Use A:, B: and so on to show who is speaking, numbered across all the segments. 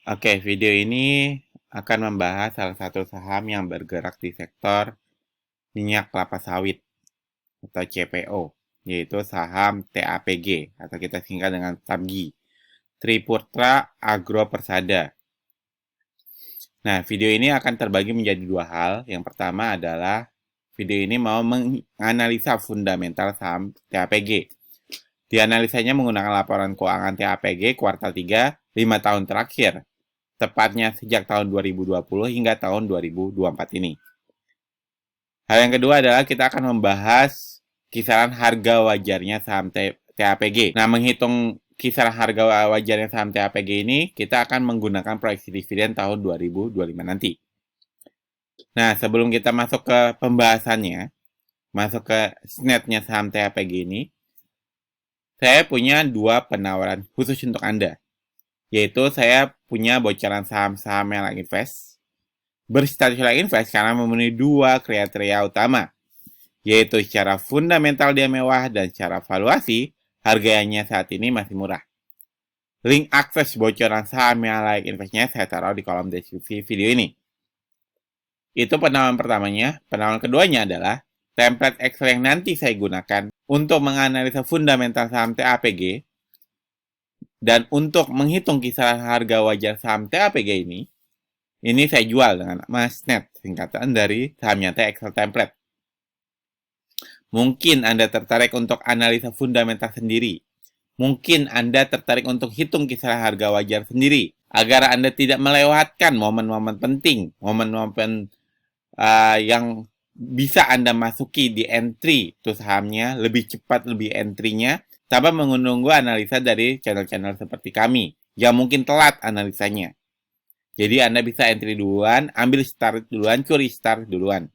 A: Oke, video ini akan membahas salah satu saham yang bergerak di sektor minyak kelapa sawit atau CPO, yaitu saham TAPG atau kita singkat dengan TAPGI, Triputra Agro Persada. Nah, video ini akan terbagi menjadi dua hal. Yang pertama adalah video ini mau menganalisa fundamental saham TAPG. Dianalisanya menggunakan laporan keuangan TAPG kuartal 3 5 tahun terakhir, tepatnya sejak tahun 2020 hingga tahun 2024 ini. Hal yang kedua adalah kita akan membahas kisaran harga wajarnya saham TAPG. Nah, menghitung kisaran harga wajarnya saham TAPG ini, kita akan menggunakan proyeksi dividen tahun 2025 nanti. Nah, sebelum kita masuk ke pembahasannya, masuk ke snapnya saham TAPG ini, saya punya dua penawaran khusus untuk Anda. Yaitu saya punya bocoran saham-saham Melak Invest berstatus Melak Invest karena memenuhi dua kriteria utama, yaitu secara fundamental dia mewah dan secara valuasi harganya saat ini masih murah. Link akses bocoran saham Melak Investnya saya taruh di kolom deskripsi video ini. Itu penawaran pertamanya. Penawaran keduanya adalah template Excel yang nanti saya gunakan untuk menganalisa fundamental saham TAPG. Dan untuk menghitung kisaran harga wajar saham TAPG ini saya jual dengan Masnet, singkatan dari saham nyata Excel template. Mungkin Anda tertarik untuk analisa fundamental sendiri. Mungkin Anda tertarik untuk hitung kisaran harga wajar sendiri, agar Anda tidak melewatkan momen-momen penting, momen-momen yang bisa Anda masuki di entry tuh sahamnya, lebih cepat lebih entry-nya, tanpa menunggu analisa dari channel-channel seperti kami, yang mungkin telat analisanya. Jadi Anda bisa entry duluan, ambil start duluan, curi start duluan.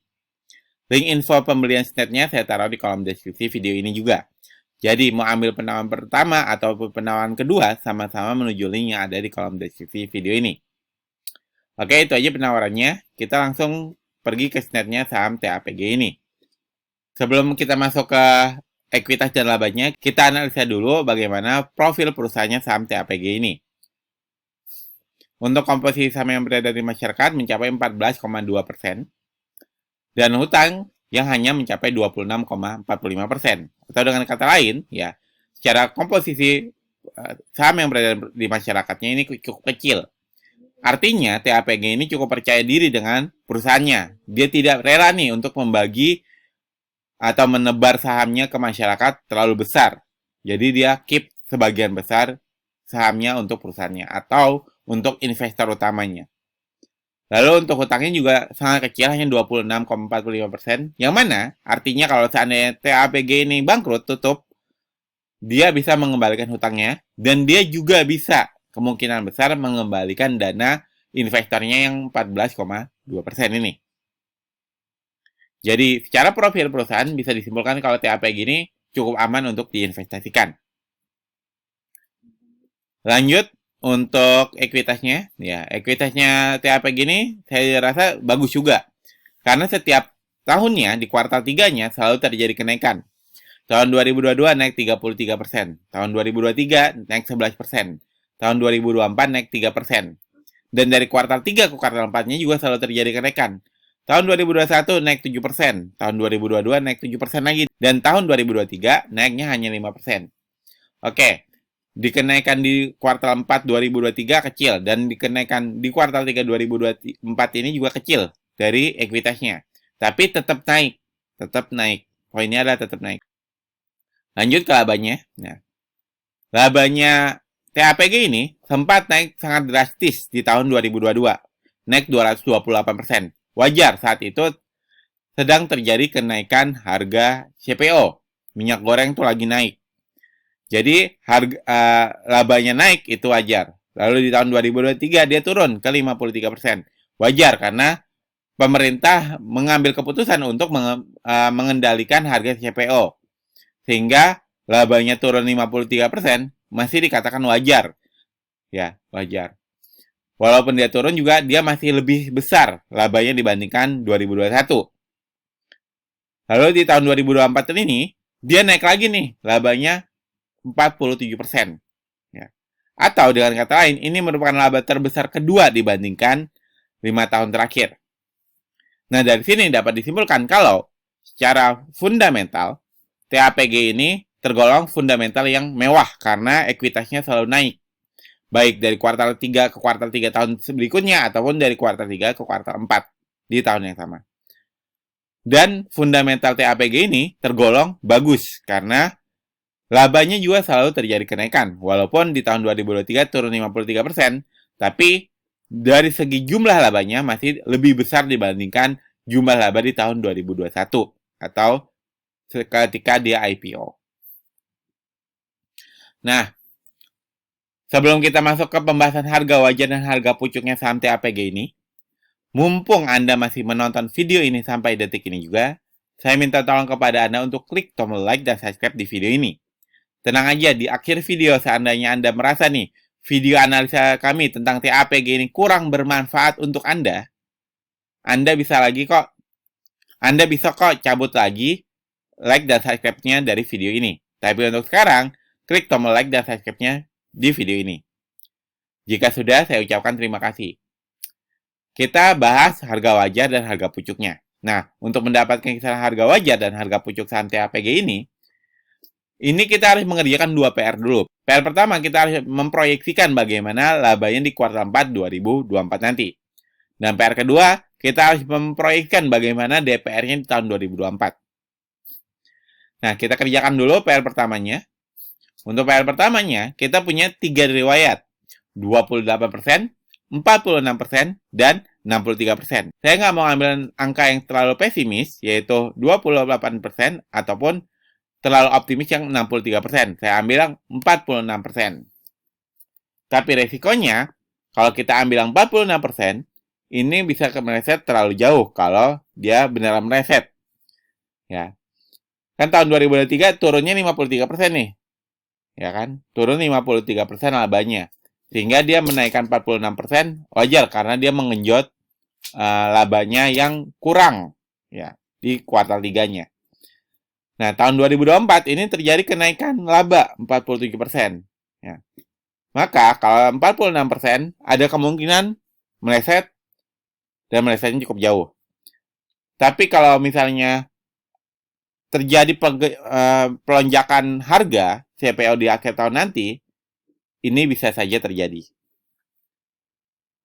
A: Link info pembelian snapnya saya taruh di kolom deskripsi video ini juga. Jadi mau ambil penawaran pertama atau penawaran kedua, sama-sama menuju link yang ada di kolom deskripsi video ini. Oke, itu aja penawarannya. Kita langsung pergi ke snapnya saham TAPG ini. Sebelum kita masuk ke ekuitas dan labanya, kita analisa dulu bagaimana profil perusahaannya saham TAPG ini. Untuk komposisi saham yang beredar di masyarakat mencapai 14,2%, dan hutang yang hanya mencapai 26,45%. Atau dengan kata lain, ya, secara komposisi saham yang beredar di masyarakatnya ini cukup kecil. Artinya TAPG ini cukup percaya diri dengan perusahaannya. Dia tidak rela nih untuk membagi atau menebar sahamnya ke masyarakat terlalu besar. Jadi dia keep sebagian besar sahamnya untuk perusahaannya atau untuk investor utamanya. Lalu untuk hutangnya juga sangat kecil, hanya 26,45%. Yang mana artinya kalau seandainya TAPG ini bangkrut, tutup, dia bisa mengembalikan hutangnya dan dia juga bisa kemungkinan besar mengembalikan dana investornya yang 14,2% ini. Jadi secara profil perusahaan bisa disimpulkan kalau TAPG ini cukup aman untuk diinvestasikan. Lanjut untuk ekuitasnya, ya ekuitasnya TAPG ini saya rasa bagus juga. Karena setiap tahunnya di kuartal 3-nya selalu terjadi kenaikan. Tahun 2022 naik 33%, tahun 2023 naik 11%, tahun 2024 naik 3%. Dan dari kuartal 3 ke kuartal 4-nya juga selalu terjadi kenaikan. Tahun 2021 naik 7%, tahun 2022 naik 7% lagi, dan tahun 2023 naiknya hanya 5%. Oke, dikenaikan di kuartal 4 2023 kecil, dan dikenaikan di kuartal 3 2024 ini juga kecil dari ekuitasnya. Tapi tetap naik. Poinnya adalah tetap naik. Lanjut ke labanya. Nah, labanya TAPG ini sempat naik sangat drastis di tahun 2022, naik 228%. Wajar, saat itu sedang terjadi kenaikan harga CPO. Minyak goreng tuh lagi naik. Jadi harga labanya naik itu wajar. Lalu di tahun 2023 dia turun ke 53%. Wajar karena pemerintah mengambil keputusan untuk mengendalikan harga CPO. Sehingga labanya turun 53% masih dikatakan wajar. Ya, wajar. Walaupun dia turun juga dia masih lebih besar labanya dibandingkan 2021. Lalu di tahun 2024 ini dia naik lagi nih, labanya 47%. Ya. Atau dengan kata lain, ini merupakan laba terbesar kedua dibandingkan 5 tahun terakhir. Nah, dari sini dapat disimpulkan kalau secara fundamental, TAPG ini tergolong fundamental yang mewah karena ekuitasnya selalu naik. Baik dari kuartal 3 ke kuartal 3 tahun berikutnya ataupun dari kuartal 3 ke kuartal 4 di tahun yang sama. Dan fundamental TAPG ini tergolong bagus karena labanya juga selalu terjadi kenaikan, walaupun di tahun 2023 turun 53%, tapi dari segi jumlah labanya masih lebih besar dibandingkan jumlah laba di tahun 2021 atau ketika dia IPO. Nah, sebelum kita masuk ke pembahasan harga wajar dan harga pucuknya saham TAPG ini, mumpung Anda masih menonton video ini sampai detik ini juga, saya minta tolong kepada Anda untuk klik tombol like dan subscribe di video ini. Tenang aja, di akhir video seandainya Anda merasa nih, video analisa kami tentang TAPG ini kurang bermanfaat untuk Anda bisa kok cabut lagi like dan subscribe-nya dari video ini. Tapi untuk sekarang, klik tombol like dan subscribe-nya di video ini. Jika sudah, saya ucapkan terima kasih. Kita bahas harga wajar dan harga pucuknya. Nah, untuk mendapatkan kisaran harga wajar dan harga pucuk saham TAPG ini kita harus mengerjakan 2 PR dulu. PR pertama, kita harus memproyeksikan bagaimana labanya di kuartal 4 2024 nanti. Dan PR kedua, kita harus memproyeksikan bagaimana DPR-nya di tahun 2024. Nah, kita kerjakan dulu PR pertamanya. Untuk PR pertamanya, kita punya 3 riwayat. 28%, 46%, dan 63%. Saya nggak mau ambil angka yang terlalu pesimis, yaitu 28% ataupun terlalu optimis yang 63%. Saya ambil yang 46%. Tapi resikonya, kalau kita ambil yang 46%, ini bisa meleset terlalu jauh kalau dia beneran meleset. Ya. Kan tahun 2023 turunnya 53% nih. Ya kan? Turun 53% labanya. Sehingga dia menaikkan 46%, wajar karena dia mengenjot labanya yang kurang ya di kuartal 3-nya. Nah, tahun 2024 ini terjadi kenaikan laba 47%. Ya. Maka, kalau 46% ada kemungkinan meleset dan melesetnya cukup jauh. Tapi kalau misalnya terjadi pelonjakan harga CPO di akhir tahun nanti, ini bisa saja terjadi.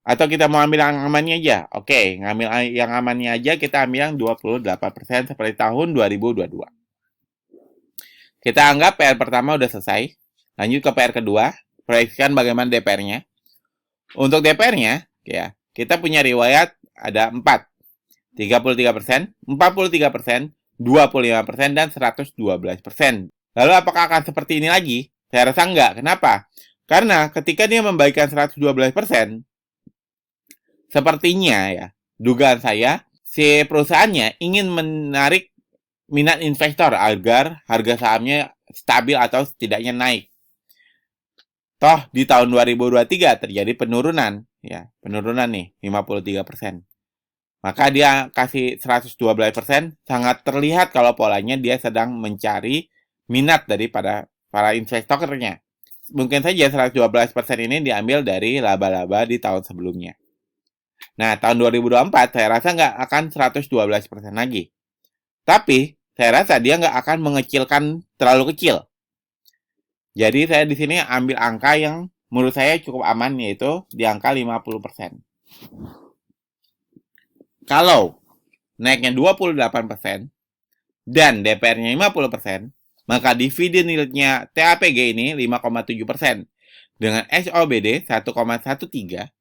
A: Atau kita mau ambil yang amannya aja. Oke, ngambil yang amannya aja, kita ambil yang 28% seperti tahun 2022. Kita anggap PR pertama udah selesai. Lanjut ke PR kedua, proyeksikan bagaimana DPR-nya. Untuk DPR-nya, ya, kita punya riwayat ada 4. 33%, 43%, 25%, dan 112%. Lalu apakah akan seperti ini lagi? Saya rasa enggak. Kenapa? Karena ketika dia membagikan 112%, sepertinya ya, dugaan saya, si perusahaannya ingin menarik minat investor agar harga sahamnya stabil atau setidaknya naik. Toh di tahun 2023 terjadi penurunan, ya, penurunan nih 53%. Maka dia kasih 112%, sangat terlihat kalau polanya dia sedang mencari minat daripada para investornya. Mungkin saja 112% ini diambil dari laba-laba di tahun sebelumnya. Nah, tahun 2024 saya rasa nggak akan 112% lagi. Tapi saya rasa dia nggak akan mengecilkan terlalu kecil. Jadi saya di sini ambil angka yang menurut saya cukup aman, yaitu di angka 50%. Kalau naiknya 28% dan DPR-nya 50%, maka dividen yieldnya TAPG ini 5,7%. Dengan SOBD 1,13,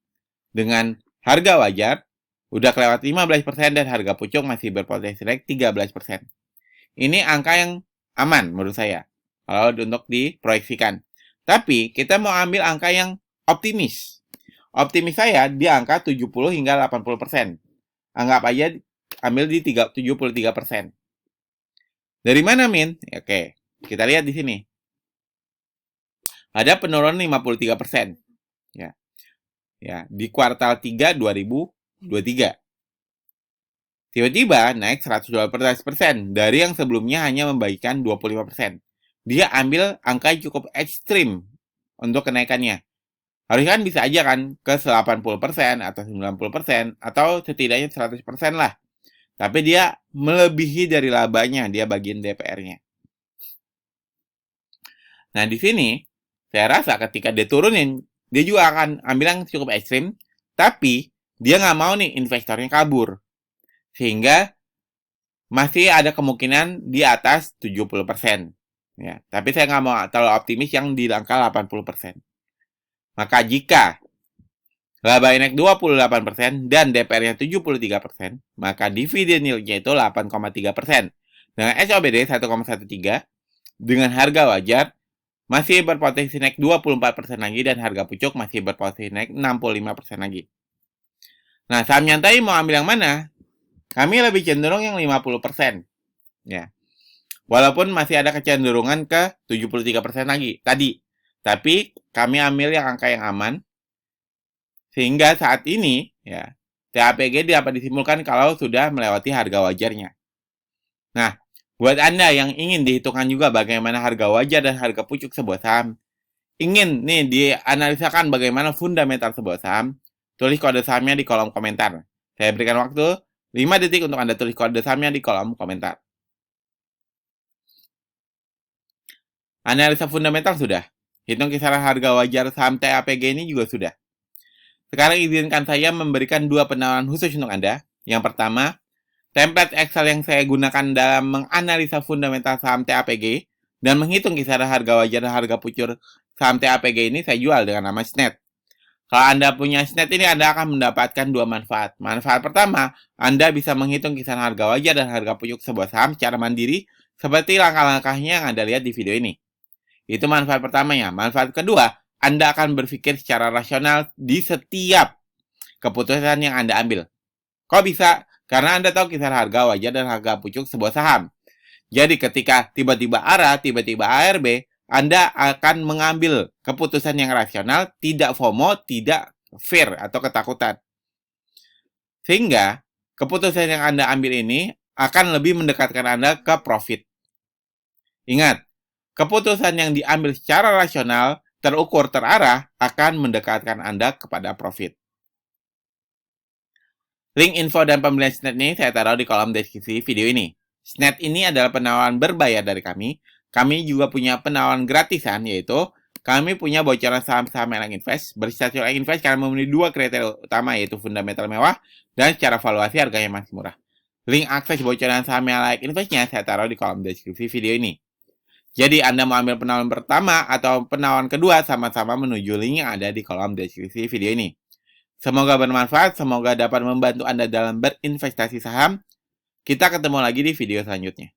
A: dengan harga wajar udah kelewat 15% dan harga pucuk masih berpotensi naik 13%. Ini angka yang aman menurut saya kalau untuk diproyeksikan. Tapi kita mau ambil angka yang optimis. Optimis saya di angka 70 hingga 80%. Anggap aja ambil di 73%. Dari mana, Min? Oke, kita lihat di sini. Ada penurunan 53%. Ya, di kuartal 3 2023. Tiba-tiba naik 112% dari yang sebelumnya hanya membagikan 25%. Dia ambil angka cukup ekstrim untuk kenaikannya. Harusnya kan bisa aja kan ke 80% atau 90% atau setidaknya 100% lah. Tapi dia melebihi dari labanya, dia bagian DPR-nya. Nah, di sini saya rasa ketika dia turunin, dia juga akan ambil yang cukup ekstrim, tapi dia nggak mau nih investornya kabur. Sehingga masih ada kemungkinan di atas 70%. Ya, tapi saya nggak mau terlalu optimis yang di angka 80%. Maka jika laba naik 28% dan DPR-nya 73%, maka dividen yieldnya itu 8,3%. Dengan SOBD 1,13, dengan harga wajar, masih berpotensi naik 24% lagi dan harga pucuk masih berpotensi naik 65% lagi. Nah, saham nyantai mau ambil yang mana? Kami lebih cenderung yang 50%. Ya. Walaupun masih ada kecenderungan ke 73% lagi tadi. Tapi kami ambil yang angka yang aman. Sehingga saat ini ya TAPG dapat disimpulkan kalau sudah melewati harga wajarnya. Nah, buat Anda yang ingin dihitungkan juga bagaimana harga wajar dan harga pucuk sebuah saham, ingin nih dianalisakan bagaimana fundamental sebuah saham, tulis kode sahamnya di kolom komentar. Saya berikan waktu 5 detik untuk Anda tulis kode sahamnya di kolom komentar. Analisa fundamental sudah. Hitung kisaran harga wajar saham TAPG ini juga sudah. Sekarang izinkan saya memberikan dua penawaran khusus untuk Anda. Yang pertama, template Excel yang saya gunakan dalam menganalisa fundamental saham TAPG dan menghitung kisaran harga wajar dan harga pucuk saham TAPG ini saya jual dengan nama SNET. Kalau Anda punya SNET ini, Anda akan mendapatkan dua manfaat. Manfaat pertama, Anda bisa menghitung kisaran harga wajar dan harga pucuk sebuah saham secara mandiri seperti langkah-langkahnya yang Anda lihat di video ini. Itu manfaat pertamanya. Manfaat kedua, Anda akan berpikir secara rasional di setiap keputusan yang Anda ambil. Kok bisa? Karena Anda tahu kisaran harga wajar dan harga pucuk sebuah saham. Jadi ketika tiba-tiba ARA, tiba-tiba ARB, Anda akan mengambil keputusan yang rasional, tidak FOMO, tidak fear atau ketakutan. Sehingga keputusan yang Anda ambil ini akan lebih mendekatkan Anda ke profit. Ingat, keputusan yang diambil secara rasional, terukur, terarah, akan mendekatkan Anda kepada profit. Link info dan pembelian SNET ini saya taruh di kolom deskripsi video ini. SNET ini adalah penawaran berbayar dari kami. Kami juga punya penawaran gratisan, yaitu kami punya bocoran saham-saham Elang Invest. Berstatus Elang Invest karena memenuhi dua kriteria utama, yaitu fundamental mewah dan secara valuasi harganya masih murah. Link akses bocoran saham Elang Investnya saya taruh di kolom deskripsi video ini. Jadi Anda mau ambil penawaran pertama atau penawaran kedua, sama-sama menuju link yang ada di kolom deskripsi video ini. Semoga bermanfaat, semoga dapat membantu Anda dalam berinvestasi saham. Kita ketemu lagi di video selanjutnya.